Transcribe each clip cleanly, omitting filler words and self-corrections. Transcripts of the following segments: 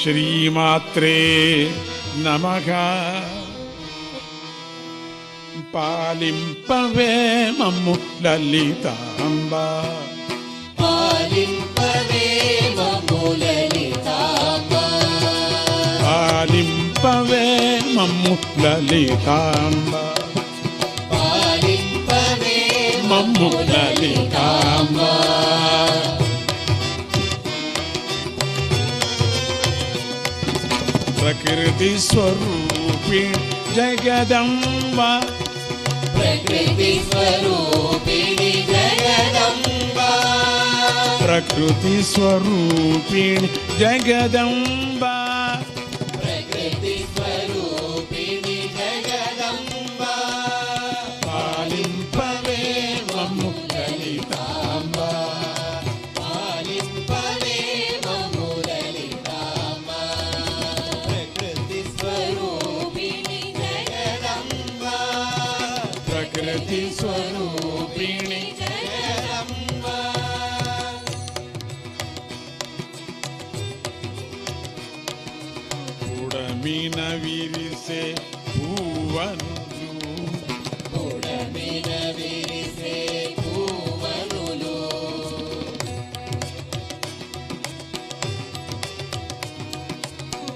శ్రీమాత్రే నమః. పాలింపవే మమ్ము లలితాంబ, పాలింపవే మమ్ము లలితాంబ, పాలింపవే మమ్ము లలితాంబ, పాలింపవే మమ్ము లలితాంబ. ప్రకృతి స్వరూపిణి జగదంబ, ప్రకృతి స్వరూపిణి జగదంబ, ప్రకృతి స్వరూపిణి జగదంబ, ప్రకృతి స్వరూపిణి జగదంబ. పాలింపవే మమ్ము లలితాంబ, పాలింపవే మమ్ము లలితాంబ, ప్రకృతి స్వరూపిణి జగదంబ, ప్రకృతి స్వరూపిణి. జగదంబ. పుడమిన విరిసే పూవనులు, పుడమిన విరిసే పూవనులు,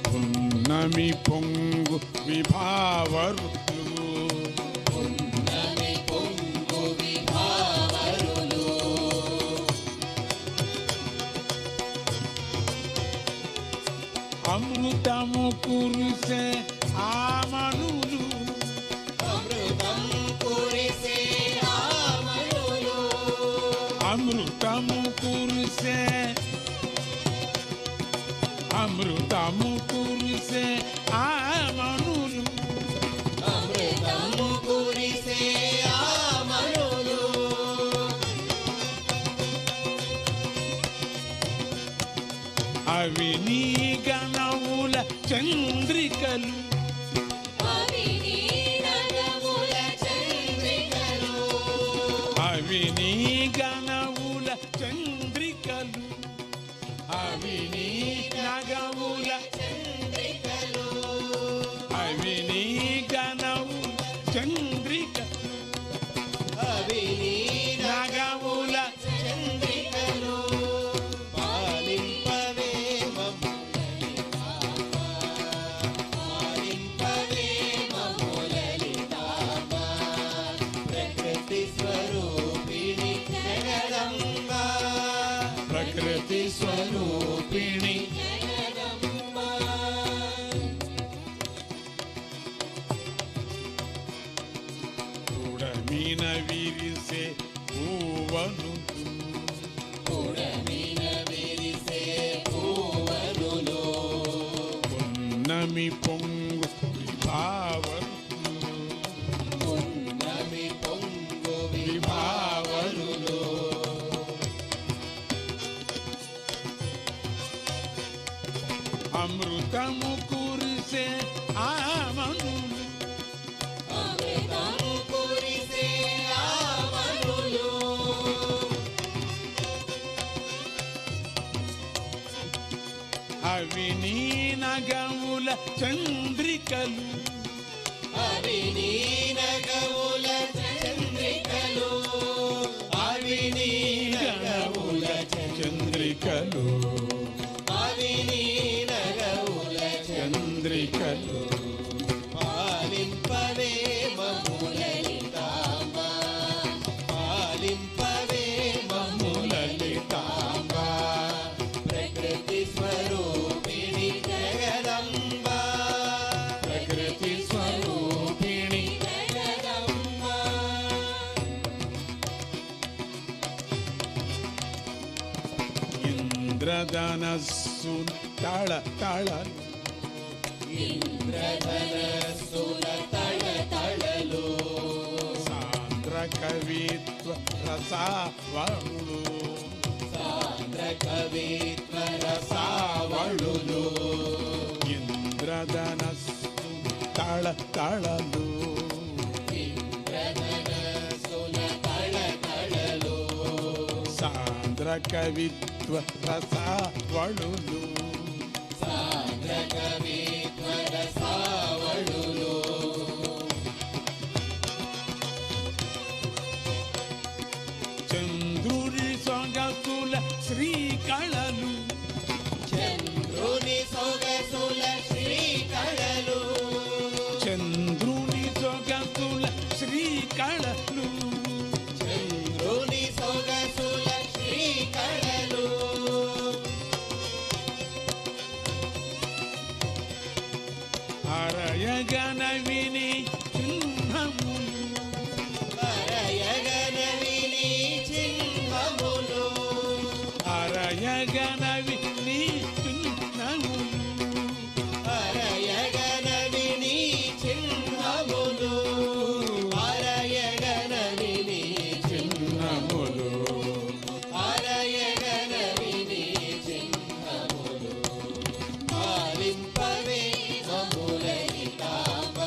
పున్నమి పొంగు విభావరులు, పున్నమి పొంగు విభావరులు, అమృతము కురిసే ఆమనులు, అమృతం కురిసే ఆమనులు, అమృతము కురిసే, అమృతము కురిసే ఆమనులు, అమృతం కురిసే ఆమనులు, అవి నీ గణముల చంద్రికలు, అవి నీ నగముల చంద్రికలు, అవి నీ గణముల చంద్రికలు, అవి నీ నగముల, చంద్రికలు, అవి నీ గణముల చంద్రికలు, అవి నీ నగముల. చంద్రికలు. పాలింపవే మమ్ము లలితాంబ, పాలింపవే మమ్ము లలితాంబ, ప్రకృతి స్వరూపిణి జగదంబ, ప్రకృతి స్వరూపిణి. జగదంబ. పుడమిన విరిసే పూవనులు, పుడమిన విరిసే పూవనులు, పున్నమి పొంగు విభావరులు, పున్నమి పొంగు విభావరులు, అమృతము కురిసే ఆమనులు, అమృతం కురిసే ఆమనులు, అవి నీ నగముల చంద్రికలు, అవి నీ నగముల చంద్రికలు, అవి నీ నగముల చంద్రికలు, అవి నీ నగముల చంద్రికలు. పాలింపవే మమ్ము లలితాంబ, పాలింపవే మమ్ము లలితాంబ, ప్రకృతి స్వరూపిణి జగదంబ, ప్రకృతి స్వరూపిణి. జగదంబ. ఇంద్రధనస్సు తళ తళలు, ఇంద్రధనస్సుల తళతళలు, సాంద్ర కవిత్వ రసావళులు, సాంద్ర కవిత్వ రసావళులు, ఇంద్రధనస్సు తళ తళలు, ఇంద్రధనస్సుల తళతళలు, సాంద్ర కవిత్వ రసావళులు, సాంద్ర కవిత్వ రసావళులు చంద్రుని సొగసుల శ్రీకళలు చంద్రుని సొగసుల శ్రీకళలు చంద్రుని సొగసుల శ్రీకళలు చంద్రుని సొగసుల శ్రీకళలు అరయగన విని చిహ్నములు అరయగన విని చిహ్నములు అరయగన విని చిహ్నములు అరయగన విని చిహ్నములు అరయగన విని చిహ్నములు అరయగన విని చిహ్నములు పాలింపవే మమ్ములనితాంబ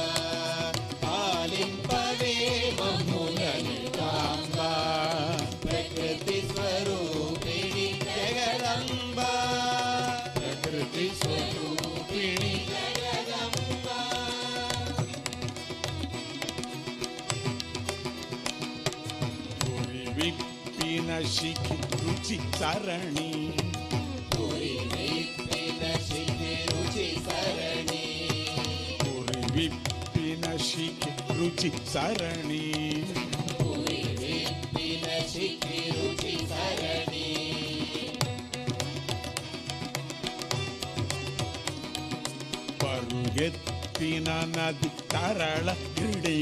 పాలింపవే మమ్ములనితాంబ ప్రకృతి స్వరూపిణి జగదంబ ప్రకృతి స్వరూపిణి జగదంబ గురి విప్పిన శిఖి రుచి సరణి పురి విప్పిన శిఖి రుచి సరణి గురి విప్పిన శిఖి రుచి సరణి పురి విప్పిన శిఖి రుచి సరణి పరుగెత్తిన నది తరళ క్రీడే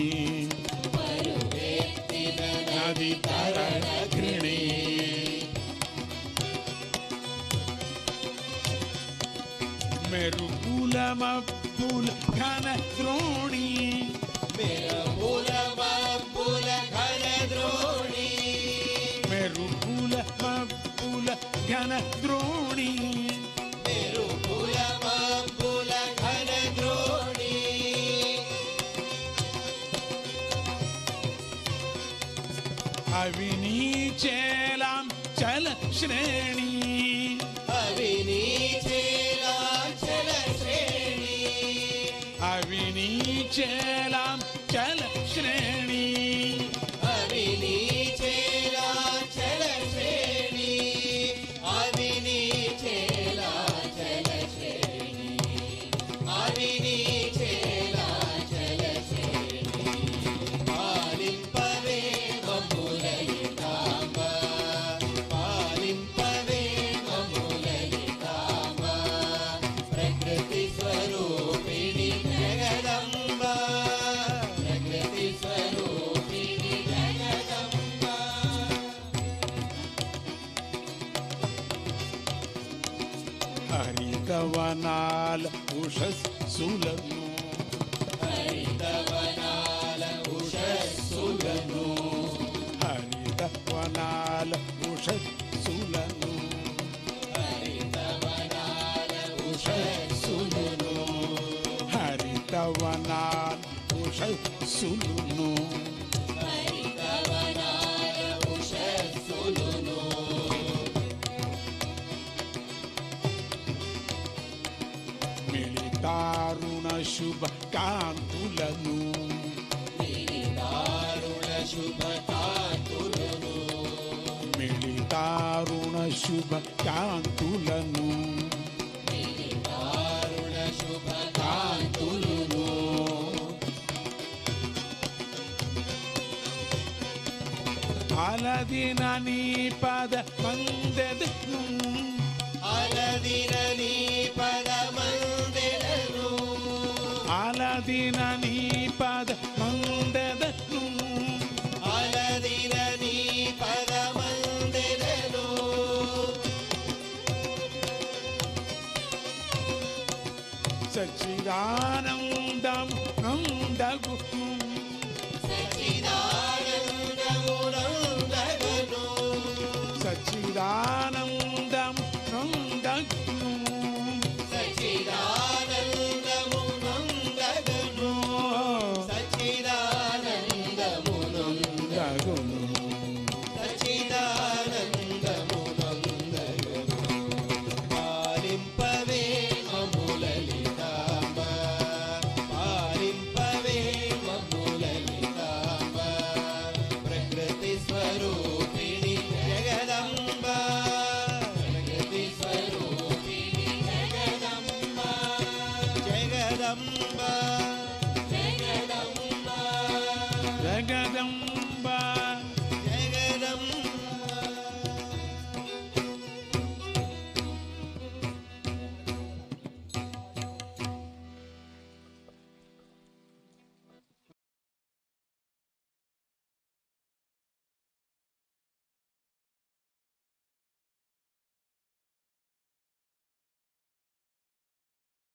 పరుగెత్తిన నది తరళ క్రీడే మెరుపుల మబ్బుల ఘన ద్రోణి మెరుపుల మబ్బుల ఘన ద్రోణి మెరుపుల మబ్బుల ఘన ద్రోణి మెరుపుల మబ్బుల ఘన ద్రోణి అవినీ చేలాం చల శ్రేణి అవినీ చేలాంచల శ్రేణి అవినీ చేలాం చల శ్రేణి అవినీ చేలాంచల శ్రేణి అవినీ చేలాంచల శ్రేణి అవినీ చేలాంచల శ్రేణి పాలింపవే మమ్ములనితాంబ పాలింపవే మమ్ములనితాంబ ప్రకృతి స్వరూపిణి జగదంబ ప్రకృతి స్వరూపిణి జగదంబ హరితవనాల ఉషస్సులను హరితవనాల ఉషస్సులను హరితవనాల ఉషస్సులను హరితవనాల ఉషస్సులను హరితవనాల ఉషస్సులను హరితవనాల ఉషస్సులను మిళితారుణ శుభ కాంతులను దారుణ శుభ కాంతులను మిళితారుణ శుభ కాంతులను దారుణ శుభ కాంతులను అలదిన నీ పద మందెదను అలదిన నీ పదమందెలను అలదిన నీ పద మందెదను అలదిన నీ పదమందెలను సచ్చిదానందం నందగు